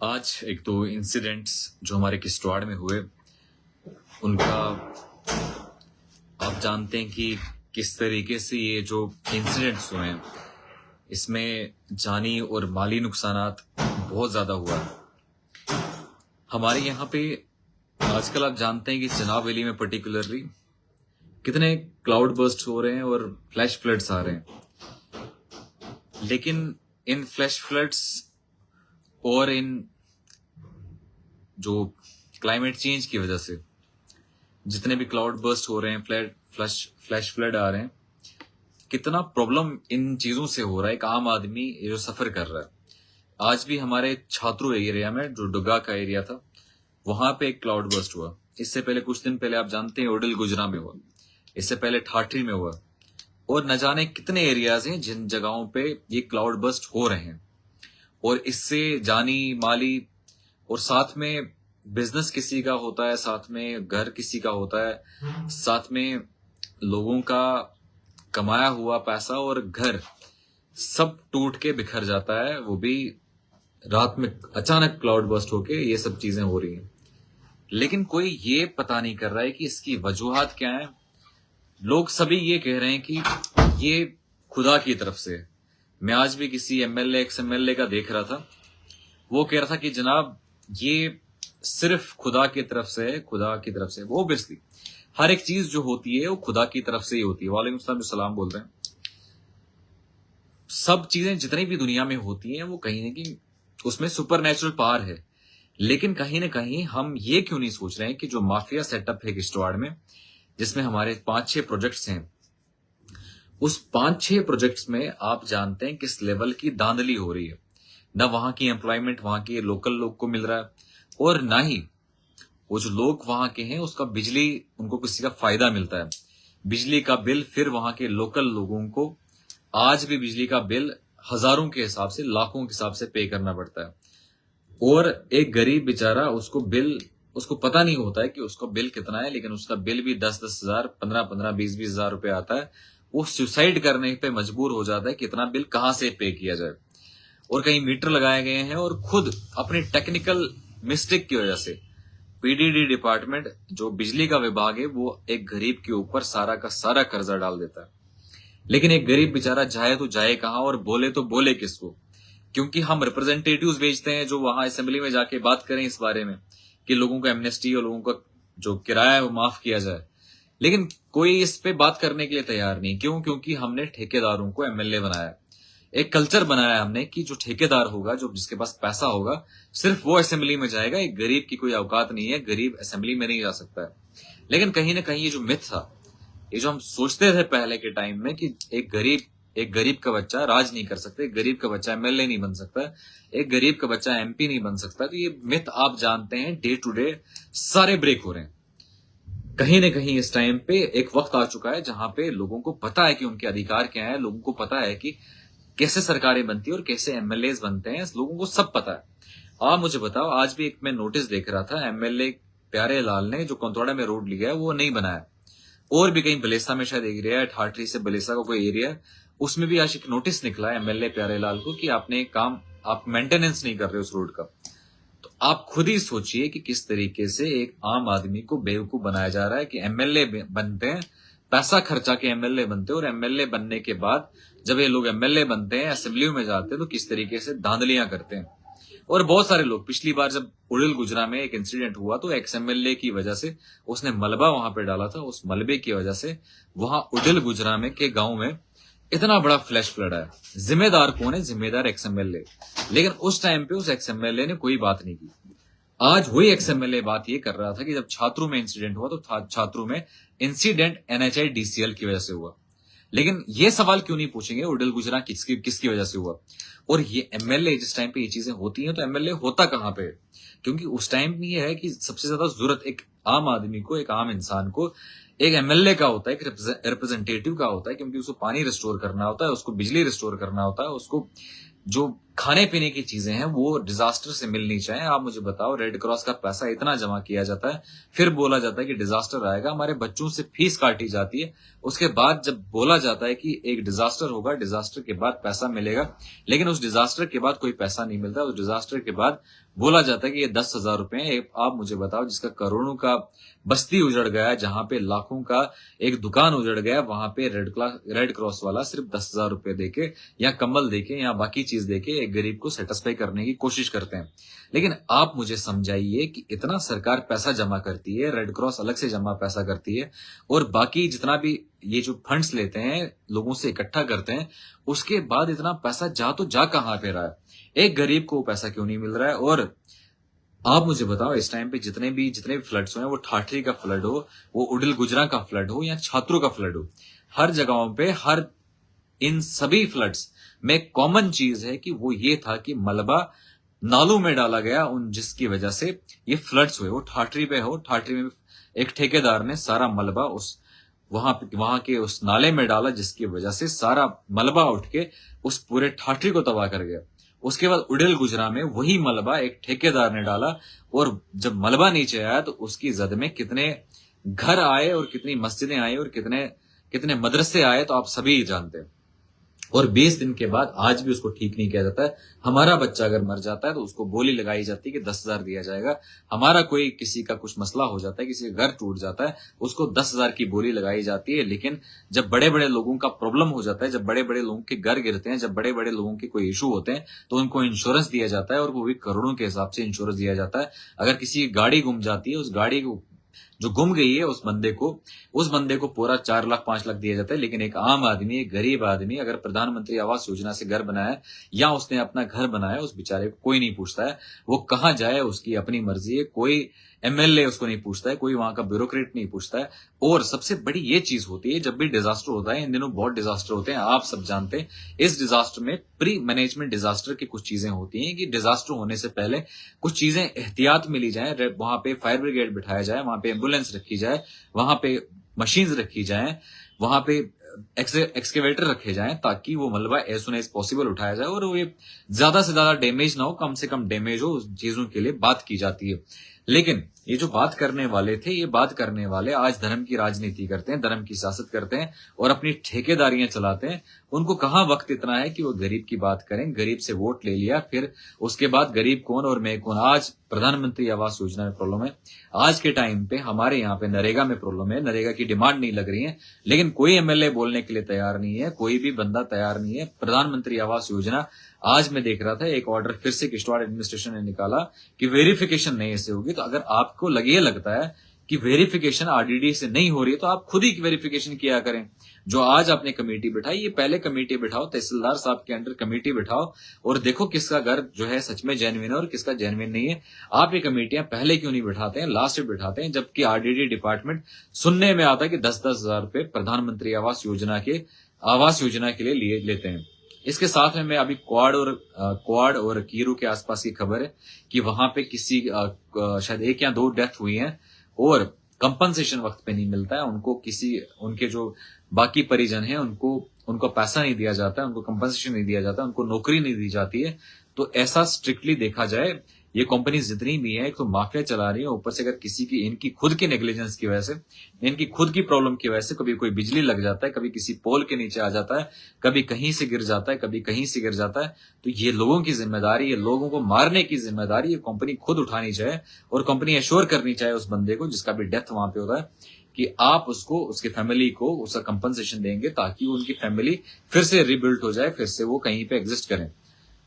आज एक दो इंसिडेंट्स जो हमारे किश्तवाड़ में हुए उनका आप जानते हैं कि किस तरीके से ये जो इंसिडेंट्स हुए हैं इसमें जानी और माली नुकसानात बहुत ज्यादा हुआ है। हमारे यहाँ पे आजकल आप जानते हैं कि चिनाब वैली में पर्टिकुलरली कितने क्लाउड बर्स्ट हो रहे हैं और फ्लैश फ्लड्स आ रहे हैं। लेकिन इन फ्लैश फ्लड्स और इन जो क्लाइमेट चेंज की वजह से जितने भी क्लाउड बर्स्ट हो रहे हैं, फ्लैश फ्लड आ रहे हैं, कितना प्रॉब्लम इन चीजों से हो रहा है एक आम आदमी ये जो सफर कर रहा है। आज भी हमारे छात्रों एरिया में जो डुग्गा का एरिया था वहां पे एक क्लाउड बर्स्ट हुआ। इससे पहले कुछ दिन पहले आप जानते हैं ओडल गुजरा में हुआ, इससे पहले ठाठरी में हुआ और न जाने कितने एरियाज हैं जिन जगहों पे ये क्लाउड बर्स्ट हो रहे हैं। और इससे जानी माली और साथ में बिजनेस किसी का होता है, साथ में घर किसी का होता है, साथ में लोगों का कमाया हुआ पैसा और घर सब टूट के बिखर जाता है। वो भी रात में अचानक क्लाउड बर्स्ट होके ये सब चीजें हो रही हैं। लेकिन कोई ये पता नहीं कर रहा है कि इसकी वजूहात क्या है। लोग सभी ये कह रहे हैं कि ये खुदा की तरफ से है। मैं आज भी किसी एमएलए एक्स एमएलए का देख रहा था, वो कह रहा था कि जनाब ये सिर्फ खुदा की तरफ से है, खुदा की तरफ से। वो ऑब्वियसली हर एक चीज जो होती है वो खुदा की तरफ से ही होती है। वालेकुम सलाम, जो सलाम बोल रहे हैं। सब चीजें जितनी भी दुनिया में होती हैं वो कहीं ना कहीं उसमें सुपर नेचुरल पावर है। लेकिन कहीं ना कहीं हम ये क्यों नहीं सोच रहे हैं कि जो माफिया सेटअप है किश्तवाड़ में, जिसमें हमारे 5-6 प्रोजेक्ट्स हैं, उस 5-6 प्रोजेक्ट्स में आप जानते हैं किस लेवल की धांधली हो रही है। न वहां की एम्प्लॉयमेंट वहां के लोकल लोग को मिल रहा है और ना ही वो जो लोग वहां के हैं उसका बिजली उनको किसी का फायदा मिलता है। बिजली का बिल फिर वहां के लोकल लोगों को आज भी बिजली का बिल हजारों के हिसाब से, लाखों के हिसाब से पे करना पड़ता है। और एक गरीब बेचारा उसको पता नहीं होता है कि उसका बिल कितना है, लेकिन उसका बिल भी 10-10 हजार, 15-15, 20-20 हजार रुपए आता है। वो सुसाइड करने पे मजबूर हो जाता है कि इतना बिल कहां से पे किया जाए। और कहीं मीटर लगाए गए हैं और खुद अपनी टेक्निकल मिस्टेक की वजह से पीडीडी डिपार्टमेंट जो बिजली का विभाग है वो एक गरीब के ऊपर सारा का सारा कर्जा डाल देता है। लेकिन एक गरीब बेचारा जाए तो जाए कहां और बोले तो बोले किसको, क्योंकि हम रिप्रेजेंटेटिव्स भेजते हैं जो वहां असेंबली में जाके बात करें इस बारे में कि लोगों को एमनेस्टी और लोगों का जो किराया है वो माफ किया जाए। लेकिन कोई इस पे बात करने के लिए तैयार नहीं। क्यों? क्योंकि हमने ठेकेदारों को एमएलए बनाया। एक कल्चर बनाया हमने कि जो ठेकेदार होगा, जो जिसके पास पैसा होगा, सिर्फ वो असेंबली में जाएगा। एक गरीब की कोई औकात नहीं है, गरीब असेंबली में नहीं जा सकता है। लेकिन कहीं ना कहीं ये जो मिथ था, ये जो हम सोचते थे पहले के टाइम में कि एक गरीब का बच्चा राज नहीं कर सकता, एक गरीब का बच्चा एमएलए नहीं बन सकता, एक गरीब का बच्चा एमपी नहीं बन सकता, तो ये मिथ आप जानते हैं डे टू डे सारे ब्रेक हो रहे हैं। कहीं ना कहीं इस टाइम पे एक वक्त आ चुका है जहां पे लोगों को पता है कि उनके अधिकार क्या है, लोगों को पता है कि कैसे सरकारें बनती है और कैसे एमएलए बनते हैं। लोगों को सब पता है। आप मुझे बताओ, आज भी एक मैं नोटिस देख रहा था, एमएलए प्यारे लाल ने जो कंतौड़ा में रोड लिया है वो नहीं बनाया। और भी कहीं बलेसा में शायद एरिया है, ठाठरी से बलेसा का कोई एरिया है, उसमें भी आज एक नोटिस निकला है एमएलए प्यारे लाल को कि आप मेंटेनेंस नहीं कर रहे उस रोड का। तो आप खुद ही सोचिए कि किस तरीके से एक आम आदमी को बेवकूफ बनाया जा रहा है कि एमएलए बनते हैं, पैसा खर्चा के एमएलए बनते हैं, और एमएलए बनने के बाद जब ये लोग एमएलए बनते हैं, असेंबली में जाते हैं, तो किस तरीके से धांधलियां करते हैं। और बहुत सारे लोग, पिछली बार जब उड़िल गुजरा में एक इंसिडेंट हुआ तो एक्स एमएलए की वजह से उसने मलबा वहां पे डाला था, उस मलबे की वजह से वहां उड़िल गुजरा में के गांव में इतना बड़ा फ्लैश फ्लड आया। जिम्मेदार कौन है? जिम्मेदार एक्स एमएलए। लेकिन उस टाइम पे उस एक्स एमएलए ने कोई बात नहीं की। आज वही एक्स एमएलए बात ये कर रहा था कि जब छात्रों में इंसिडेंट हुआ तो छात्रों में इंसिडेंट एनएचआई डीसीएल की वजह से हुआ। लेकिन ये सवाल क्यों नहीं पूछेंगे उड़िल गुजरा किसकी वजह से हुआ? और ये एमएलए जिस टाइम पे ये चीजें होती हैं तो एमएलए होता कहां पे है? क्योंकि उस टाइम में ये है कि सबसे ज्यादा जरूरत एक आम आदमी को, एक आम इंसान को एक एमएलए का होता है, एक रिप्रेजेंटेटिव का होता है, क्योंकि उसको पानी रिस्टोर करना होता है, उसको बिजली रिस्टोर करना होता है, उसको जो खाने पीने की चीजें हैं वो डिजास्टर से मिलनी चाहिए। आप मुझे बताओ, रेड क्रॉस का पैसा इतना जमा किया जाता है, फिर बोला जाता है कि डिजास्टर आएगा, हमारे बच्चों से फीस काटी जाती है, उसके बाद जब बोला जाता है कि एक डिजास्टर होगा, डिजास्टर के बाद पैसा मिलेगा, लेकिन उस डिजास्टर के बाद कोई पैसा नहीं मिलता। उस डिजास्टर के बाद बोला जाता है कि ये 10,000 रुपए हैं। आप मुझे बताओ, जिसका करोड़ों का बस्ती उजड़ गया है, जहां पे लाखों का एक दुकान उजड़ गया, वहां पे रेड क्रॉस वाला सिर्फ 10,000 रुपए देके या कंबल देके या बाकी चीज देके एक गरीब को सेटिस्फाई करने की कोशिश करते हैं। लेकिन आप मुझे समझाइए कि इतना सरकार पैसा जमा करती है, रेड क्रॉस अलग से जमा पैसा करती है, और बाकी जितना भी ये जो फंड्स लेते हैं, लोगों से इकट्ठा करते हैं, उसके बाद इतना पैसा जा कहां पे रहा है? एक गरीब को पैसा क्यों नहीं मिल रहा है? और आप मुझे बताओ, इस टाइम पे जितने भी फ्लड्स हुए हैं, वो ठाठरी का फ्लड हो, वो उडिल गुजरा का फ्लड हो या छात्रों का फ्लड हो, हर जगहों पे इन सभी फ्लड्स में कॉमन चीज है कि वो ये था कि मलबा नालों में डाला गया, जिसकी वजह से ये फ्लड्स हुए। वो ठाठरी पे हो, ठाठरी में एक ठेकेदार ने सारा मलबा वहां के उस नाले में डाला, जिसकी वजह से सारा मलबा उठ के उस पूरे ठाठरी को तबाह कर गया। उसके बाद उडिल गुजरा में वही मलबा एक ठेकेदार ने डाला, और जब मलबा नीचे आया तो उसकी जद में कितने घर आए और कितनी मस्जिदें आई और कितने मदरसे आए, तो आप सभी जानते हैं। और 20 दिन के बाद आज भी उसको ठीक नहीं किया जाता है। हमारा बच्चा अगर मर जाता है तो उसको बोली लगाई जाती है कि 10,000 दिया जाएगा। हमारा कोई किसी का कुछ मसला हो जाता है, किसी का घर टूट जाता है, उसको 10,000 की बोली लगाई जाती है। लेकिन जब बड़े बड़े लोगों का प्रॉब्लम हो जाता है, जब बड़े बड़े लोगों के घर गिरते हैं, जब बड़े बड़े लोगों के कोई इशू होते हैं, तो उनको इंश्योरेंस दिया जाता है, और वो भी करोड़ों के हिसाब से इंश्योरेंस दिया जाता है। अगर किसी की गाड़ी गुम जाती है, उस गाड़ी को जो गुम गई है उस बंदे को पूरा 4 लाख 5 लाख दिया जाता है। लेकिन एक आम आदमी, एक गरीब आदमी अगर प्रधानमंत्री आवास योजना से घर बनाया या उसने अपना घर बनाया, उस बेचारे को कोई नहीं पूछता है वो कहां जाए, उसकी अपनी मर्जी है। कोई एमएलए उसको नहीं पूछता है, कोई वहां का ब्यूरोक्रेट नहीं पूछता है। और सबसे बड़ी ये चीज होती है, जब भी डिजास्टर होता है, इन दिनों बहुत डिजास्टर होते हैं, आप सब जानते हैं, इस डिजास्टर में प्री मैनेजमेंट डिजास्टर की कुछ चीजें होती हैं कि डिजास्टर होने से पहले कुछ चीजें एहतियात मिली जाए, वहां पे फायर ब्रिगेड बिठाया जाए, वहां पे एम्बुलेंस रखी जाए, वहां पे मशीन्स रखी जाए, वहां पे एक्सकेवेटर रखे जाएं, ताकि वो मलबा एज सुन एज पॉसिबल उठाया जाए और वो ज्यादा से ज्यादा डैमेज ना हो, कम से कम डैमेज हो, उस चीजों के लिए बात की जाती है। लेकिन ये जो बात करने वाले थे, ये बात करने वाले आज धर्म की राजनीति करते हैं, धर्म की सियासत करते हैं और अपनी ठेकेदारियां चलाते हैं। उनको कहां वक्त इतना है कि वो गरीब की बात करें? गरीब से वोट ले लिया, फिर उसके बाद गरीब कौन और मैं कौन। आज प्रधानमंत्री आवास योजना में प्रॉब्लम है, आज के टाइम पे हमारे यहाँ पे नरेगा में प्रॉब्लम है, नरेगा की डिमांड नहीं लग रही है, लेकिन कोई एमएलए बोलने के लिए तैयार नहीं है, कोई भी बंदा तैयार नहीं है। प्रधानमंत्री आवास योजना, आज मैं देख रहा था एक ऑर्डर फिर से किश्तवाड़ एडमिनिस्ट्रेशन ने निकाला कि वेरिफिकेशन नहीं ऐसे होगी। तो अगर आपको लगता है कि वेरिफिकेशन आरडीडी से नहीं हो रही है, तो आप खुद ही वेरिफिकेशन किया करें। जो आज आपने कमेटी बिठाई, ये पहले कमेटी बिठाओ, तहसीलदार साहब के अंडर कमेटी बिठाओ और देखो किसका घर जो है सच में जेन्युइन है और किसका जेन्युइन नहीं है। आप ये कमेटियां पहले क्यों नहीं बिठाते हैं, लास्ट में बिठाते हैं, जबकि आरडीडी डिपार्टमेंट सुनने में आता है कि 10-10 हजार रुपए प्रधानमंत्री आवास योजना के लिए लेते हैं। इसके साथ में मैं अभी क्वाड और कीरू के आसपास की खबर है कि वहां पे किसी शायद 1 या 2 डेथ हुई हैं और कंपनसेशन वक्त पे नहीं मिलता है उनको। उनके जो बाकी परिजन हैं उनको पैसा नहीं दिया जाता है, उनको कंपनसेशन नहीं दिया जाता, उनको नौकरी नहीं दी जाती है। तो ऐसा स्ट्रिक्टली देखा जाए, ये कंपनी जितनी भी है, एक तो माफिया चला रही है, ऊपर से अगर इनकी खुद की नेग्लिजेंस की वजह से, इनकी खुद की प्रॉब्लम की वजह से कभी कोई बिजली लग जाता है, कभी किसी पोल के नीचे आ जाता है, कभी कहीं से गिर जाता है, कभी कहीं से गिर जाता है, तो ये लोगों की जिम्मेदारी, ये लोगों को मारने की जिम्मेदारी ये कंपनी खुद उठानी चाहिए और कंपनी एश्योर करनी चाहिए उस बंदे को जिसका भी डेथ वहां पे होता है कि आप उसको, उसके फैमिली को उसका कंपनसेशन देंगे ताकि उनकी फैमिली फिर से रिबिल्ड हो जाए, फिर से वो कहीं पे एग्जिस्ट करें।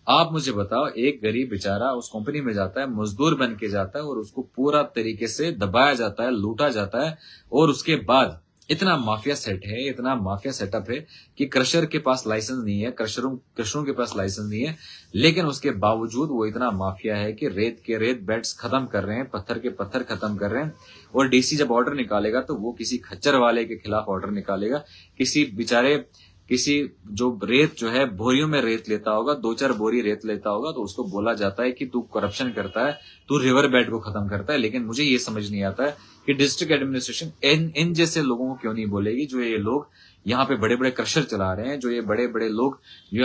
आप मुझे बताओ, एक गरीब बेचारा उस कंपनी में जाता है, मजदूर बन के जाता है और उसको पूरा तरीके से दबाया जाता है, लूटा जाता है और उसके बाद इतना माफिया सेटअप है कि क्रशर के पास लाइसेंस नहीं है, क्रशरों के पास लाइसेंस नहीं है, लेकिन उसके बावजूद वो इतना माफिया है कि रेत बेड्स खत्म कर रहे हैं, पत्थर के पत्थर खत्म कर रहे हैं। और डीसी जब ऑर्डर निकालेगा तो वो किसी खच्चर वाले के खिलाफ ऑर्डर निकालेगा, किसी जो रेत जो है बोरियों में रेत लेता होगा, 2-4 बोरी रेत लेता होगा, तो उसको बोला जाता है कि तू करप्शन करता है, तू रिवर बेड को खत्म करता है। लेकिन मुझे ये समझ नहीं आता है कि डिस्ट्रिक्ट एडमिनिस्ट्रेशन इन जैसे लोगों को क्यों नहीं बोलेगी, जो ये लोग यहाँ पे बड़े बड़े क्रशर चला रहे हैं, जो ये बड़े बड़े लोग जो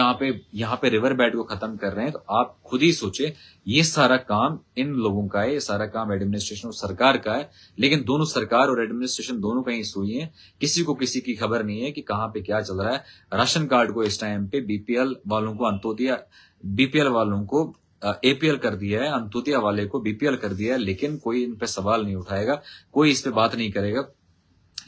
यहाँ पे रिवर बेड को खत्म कर रहे हैं, तो आप खुद ही सोचे ये सारा काम इन लोगों का है, ये सारा काम एडमिनिस्ट्रेशन और सरकार का है। लेकिन दोनों सरकार और एडमिनिस्ट्रेशन दोनों कहीं सोई है, किसी को किसी की खबर नहीं है कि कहाँ पे क्या चल रहा है। राशन कार्ड को इस टाइम पे बीपीएल वालों को अंत्योदय, बीपीएल वालों को एपीएल कर दिया है, अंत्योदय वाले को बीपीएल कर दिया है, लेकिन कोई इन पे सवाल नहीं उठाएगा, कोई इस पे बात नहीं करेगा।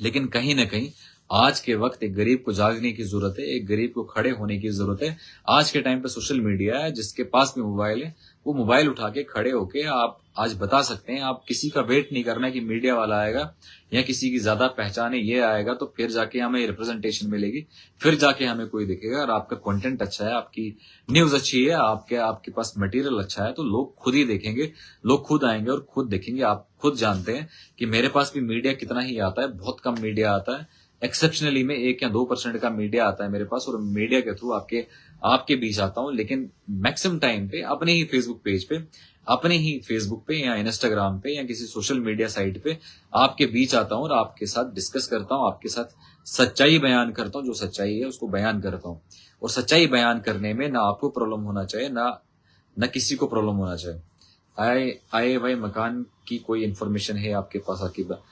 लेकिन कहीं ना कहीं आज के वक्त एक गरीब को जागने की जरूरत है, एक गरीब को खड़े होने की जरूरत है। आज के टाइम पे सोशल मीडिया है, जिसके पास भी मोबाइल है वो मोबाइल उठा के खड़े होके आप आज बता सकते हैं। आप किसी का वेट नहीं करना है कि मीडिया वाला आएगा या किसी की ज्यादा पहचान है ये आएगा तो फिर जाके हमें रिप्रेजेंटेशन मिलेगी, फिर जाके हमें कोई दिखेगा। और आपका कंटेंट अच्छा है, आपकी न्यूज अच्छी है, आपके पास मटेरियल अच्छा है, तो लोग खुद ही देखेंगे, लोग खुद आएंगे और खुद देखेंगे। आप खुद जानते हैं कि मेरे पास भी मीडिया कितना ही आता है, बहुत कम मीडिया आता है, एक्सेप्शनली में 1 या 2% का मीडिया आता है मेरे पास, और मीडिया के थ्रू आपके बीच आता हूं। लेकिन मैक्सिमम टाइम पे अपने ही फेसबुक पे या इंस्टाग्राम पे या किसी सोशल मीडिया साइट पे आपके बीच आता हूं और आपके साथ डिस्कस करता हूं, आपके साथ सच्चाई बयान करता हूं, जो सच्चाई है उसको बयान करता हूं। और सच्चाई बयान करने में ना आपको प्रॉब्लम होना चाहिए, ना किसी को प्रॉब्लम होना चाहिए। आए भाई मकान की कोई इन्फॉर्मेशन है आपके पास? आकिबा,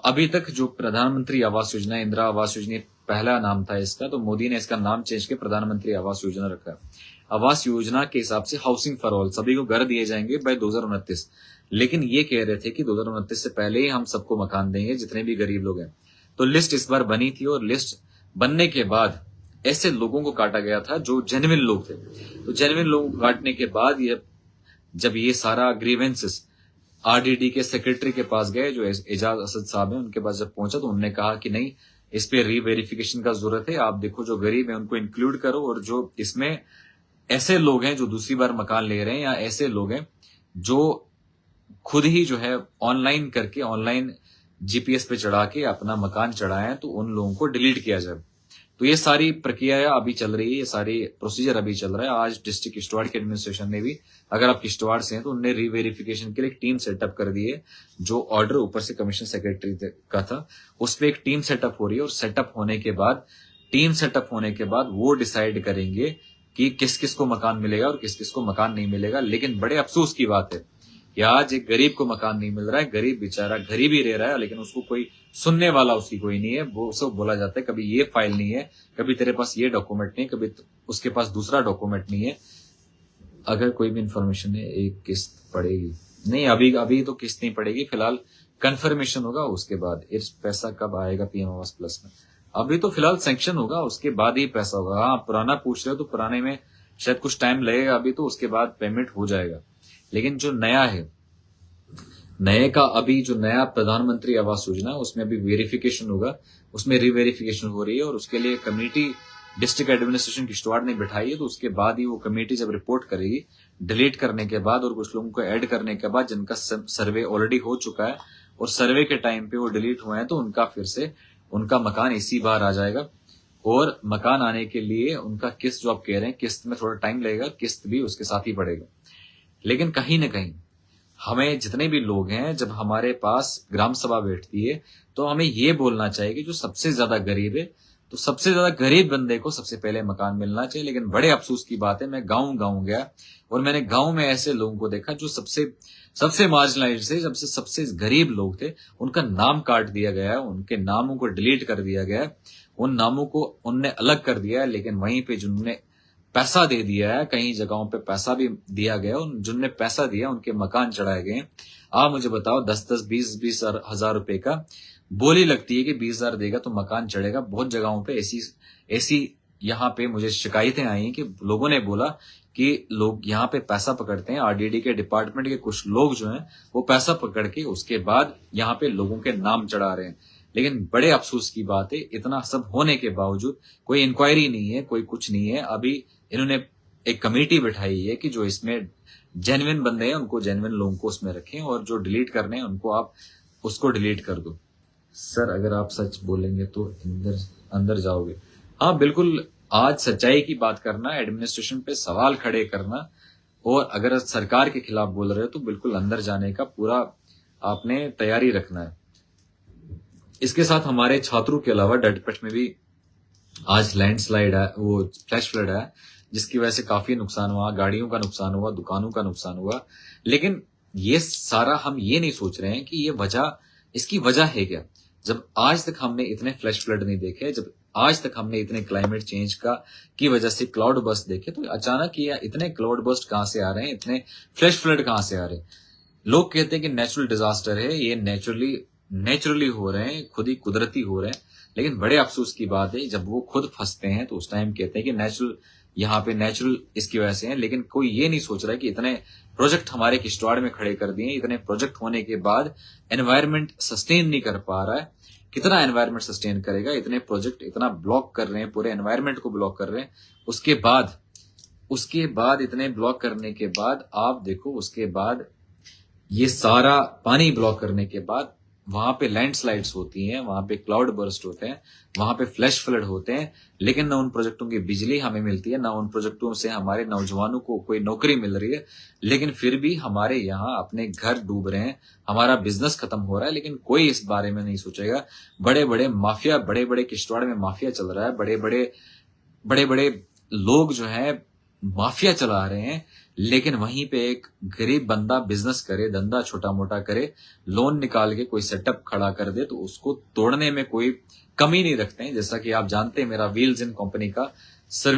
अभी तक जो प्रधानमंत्री आवास योजना, इंदिरा आवास योजना पहला नाम था इसका, तो मोदी ने इसका नाम चेंज के प्रधानमंत्री आवास योजना रखा। आवास योजना के हिसाब से हाउसिंग फॉर ऑल, सभी को घर दिए जाएंगे बाय 2029। लेकिन ये कह रहे थे कि 2029 से पहले ही हम सबको मकान देंगे जितने भी गरीब लोग हैं। तो लिस्ट इस बार बनी थी, और लिस्ट बनने के बाद ऐसे लोगों को काटा गया था जो जेन्युइन लोग थे। तो जेन्युइन लोगों को काटने के बाद जब ये सारा ग्रीवेंसेस आरडीडी के सेक्रेटरी के पास गए, जो एजाज असद साहब हैं, उनके पास जब पहुंचा तो उन्होंने कहा कि नहीं, इस पे रीवेरिफिकेशन का जरूरत है। आप देखो जो गरीब है उनको इंक्लूड करो, और जो इसमें ऐसे लोग हैं जो दूसरी बार मकान ले रहे हैं, या ऐसे लोग हैं जो खुद ही जो है ऑनलाइन जीपीएस पे चढ़ा के अपना मकान चढ़ाए, तो उन लोगों को डिलीट किया जाए। तो ये सारी प्रक्रिया अभी चल रही है, ये सारी प्रोसीजर अभी चल रहा है। आज डिस्ट्रिक्ट किश्तवाड़ के एडमिनिस्ट्रेशन ने भी, अगर आप किश्तवाड़ से हैं तो उन्होंने रीवेरिफिकेशन के लिए एक टीम सेटअप कर दी है। जो ऑर्डर ऊपर से कमिश्नर सेक्रेटरी का था, उस पर एक टीम सेटअप हो रही है, और टीम सेटअप होने के बाद वो डिसाइड करेंगे कि किस किस को मकान मिलेगा और किस किस को मकान नहीं मिलेगा। लेकिन बड़े अफसोस की बात है कि आज एक गरीब को मकान नहीं मिल रहा है, गरीब बेचारा गरीब ही रह रहा है, लेकिन उसको कोई सुनने वाला उसकी कोई नहीं है। वो सब बोला जाता है, कभी ये फाइल नहीं है, कभी तेरे पास ये डॉक्यूमेंट नहीं, कभी उसके पास दूसरा डॉक्यूमेंट नहीं है। अगर कोई भी इंफॉर्मेशन है, एक किस्त पड़ेगी नहीं, अभी तो किस्त नहीं पड़ेगी, फिलहाल कंफर्मेशन होगा, उसके बाद इस पैसा कब आएगा पीएम आवास प्लस में। अभी तो फिलहाल सैंक्शन होगा, उसके बाद ही पैसा होगा। हाँ, पुराना पूछ रहे हो तो पुराने में शायद कुछ टाइम लगेगा, अभी तो उसके बाद पेमेंट हो जाएगा। लेकिन जो नया है, नए का अभी जो नया प्रधानमंत्री आवास योजना है, उसमें अभी वेरिफिकेशन होगा, उसमें रीवेरिफिकेशन हो रही है, और उसके लिए कमेटी डिस्ट्रिक्ट एडमिनिस्ट्रेशन किश्तवाड़ ने बिठाई है। तो उसके बाद ही वो कमेटी जब रिपोर्ट करेगी, डिलीट करने के बाद और कुछ लोगों को ऐड करने के बाद, जिनका सर्वे ऑलरेडी हो चुका है और सर्वे के टाइम पे वो डिलीट हुए हैं, तो उनका फिर से उनका मकान इसी बार आ जाएगा। और मकान आने के लिए उनका किस्त, जो आप कह रहे हैं किस्त में थोड़ा टाइम लगेगा, किस्त भी उसके साथ ही पड़ेगा। लेकिन कहीं ना कहीं हमें जितने भी लोग हैं, जब हमारे पास ग्राम सभा बैठती है, तो हमें ये बोलना चाहिए कि जो सबसे ज्यादा गरीब है, तो सबसे ज्यादा गरीब बंदे को सबसे पहले मकान मिलना चाहिए। लेकिन बड़े अफसोस की बात है, मैं गांव गया और मैंने गांव में ऐसे लोगों को देखा जो सबसे मार्जिनलाइज्ड से, सबसे गरीब लोग थे, उनका नाम काट दिया गया, उनके नामों को डिलीट कर दिया गया, उन नामों को उनने अलग कर दिया है। लेकिन वहीं पे जिन्होंने पैसा दे दिया है, कई जगहों पे पैसा भी दिया गया, जिनने पैसा दिया उनके मकान चढ़ाए गए। आप मुझे बताओ, 10-10, 20-20 हजार रुपए का बोली लगती है कि 20,000 देगा तो मकान चढ़ेगा। बहुत जगहों पे ऐसी यहाँ पे मुझे शिकायतें आई कि लोगों ने बोला कि लोग यहाँ पे पैसा पकड़ते हैं, आरडीडी के डिपार्टमेंट के कुछ लोग जो हैं वो पैसा पकड़ के उसके बाद यहाँ पे लोगों के नाम चढ़ा रहे हैं। लेकिन बड़े अफसोस की बात है, इतना सब होने के बावजूद कोई इंक्वायरी नहीं है, कोई कुछ नहीं है। अभी इन्होंने एक कमेटी बिठाई है कि जो इसमें जेन्युइन बंदे हैं उनको, जेन्युइन लोगों को उसमें रखें, और जो डिलीट करने हैं उनको आप उसको डिलीट कर दो। सर अगर आप सच बोलेंगे तो अंदर जाओगे? हाँ बिल्कुल, आज सच्चाई की बात करना, एडमिनिस्ट्रेशन पे सवाल खड़े करना, और अगर सरकार के खिलाफ बोल रहे हो तो बिल्कुल अंदर जाने का पूरा आपने तैयारी रखना है। इसके साथ हमारे छात्रों के अलावा डटपट में भी आज लैंडस्लाइड है, वो फ्लैश फ्लड है, जिसकी वजह से काफी नुकसान हुआ, गाड़ियों का नुकसान हुआ, दुकानों का नुकसान हुआ। लेकिन ये सारा हम ये नहीं सोच रहे हैं कि इसकी वजह है क्या। जब आज तक हमने इतने फ्लैश फ्लड नहीं देखे, जब आज तक हमने इतने क्लाइमेट चेंज की वजह से क्लाउड बस्ट देखे, तो अचानक ये इतने क्लाउड बस्ट कहां से आ रहे हैं, इतने फ्लैश फ्लड कहां से आ रहे हैं। लोग कहते हैं कि नेचुरल डिजास्टर है, ये नेचुरली हो रहे हैं, खुद ही कुदरती हो रहे हैं। लेकिन बड़े अफसोस की बात है, जब वो खुद फंसते हैं तो उस टाइम कहते हैं कि नेचुरल इसकी वजह से है। लेकिन कोई ये नहीं सोच रहा है कि इतने प्रोजेक्ट हमारे किश्तवाड़ में खड़े कर दिए, इतने प्रोजेक्ट होने के बाद एनवायरमेंट सस्टेन नहीं कर पा रहा है। कितना एनवायरमेंट सस्टेन करेगा, इतने प्रोजेक्ट इतना ब्लॉक कर रहे हैं, पूरे एनवायरमेंट को ब्लॉक कर रहे हैं। उसके बाद इतने ब्लॉक करने के बाद आप देखो, उसके बाद ये सारा पानी ब्लॉक करने के बाद वहां पे लैंडस्लाइड्स होती हैं, वहां पे क्लाउड बर्स्ट होते हैं, वहां पे फ्लैश फ्लड होते हैं। लेकिन ना उन प्रोजेक्टों की बिजली हमें मिलती है, ना उन प्रोजेक्टों से हमारे नौजवानों को कोई नौकरी मिल रही है। लेकिन फिर भी हमारे यहाँ अपने घर डूब रहे हैं, हमारा बिजनेस खत्म हो रहा है। लेकिन कोई इस बारे में नहीं सोचेगा। बड़े बड़े किश्तवाड़ में माफिया चल रहा है, बड़े बड़े लोग जो है माफिया चला रहे हैं। लेकिन वहीं पे एक गरीब बंदा बिजनेस करे, धंधा छोटा मोटा करे, लोन निकाल के कोई सेटअप खड़ा कर दे, तो उसको तोड़ने में कोई कमी नहीं रखते हैं। जैसा कि आप जानते हैं, मेरा व्हील्स इन कंपनी का सर्विस